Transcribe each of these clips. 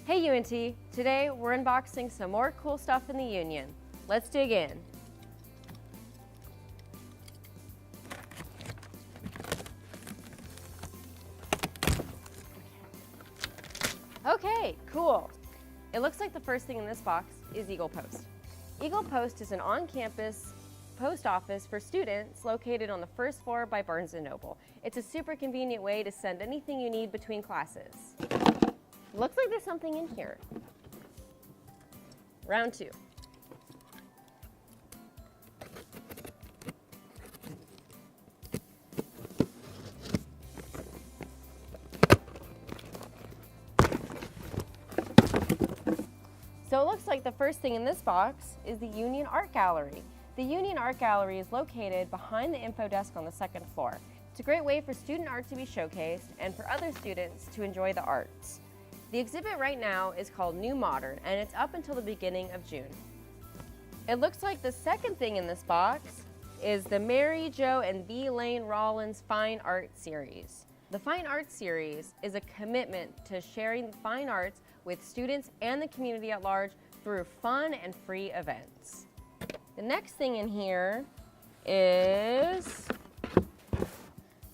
Hey UNT, today we're unboxing some more cool stuff in the Union. Let's dig in. Okay, cool. It looks like the first thing in this box is Eagle Post. Eagle Post is an on-campus post office for students located on the first floor by Barnes & Noble. It's a super convenient way to send anything you need between classes. Looks like there's something in here. Round two. So it looks like the first thing in this box is the Union Art Gallery. The Union Art Gallery is located behind the info desk on the second floor. It's a great way for student art to be showcased and for other students to enjoy the arts. The exhibit right now is called New Modern, and it's up until the beginning of June. It looks like the second thing in this box is the Mary Jo and V. Lane Rollins Fine Art Series. The Fine Art Series is a commitment to sharing fine arts with students and the community at large through fun and free events. The next thing in here is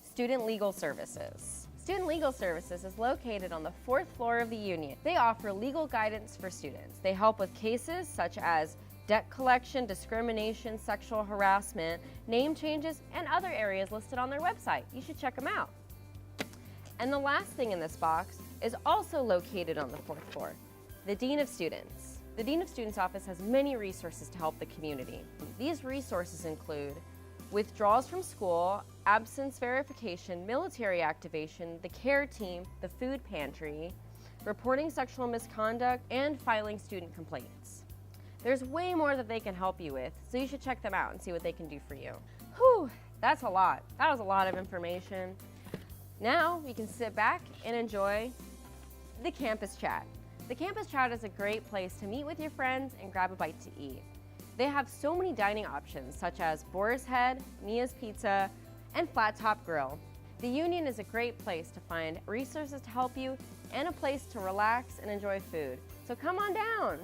Student Legal Services. Student Legal Services is located on the fourth floor of the Union. They offer legal guidance for students. They help with cases such as debt collection, discrimination, sexual harassment, name changes, and other areas listed on their website. You should check them out. And the last thing in this box is also located on the fourth floor, the Dean of Students. The Dean of Students office has many resources to help the community. These resources include withdrawals from school, absence verification, military activation, the care team, the food pantry, reporting sexual misconduct, and filing student complaints. There's way more that they can help you with, so you should check them out and see what they can do for you. Whew, that's a lot. That was a lot of information. Now you can sit back and enjoy the campus chat. The campus chat is a great place to meet with your friends and grab a bite to eat. They have so many dining options such as Boar's Head, Mia's Pizza, and Flat Top Grill. The Union is a great place to find resources to help you and a place to relax and enjoy food. So come on down.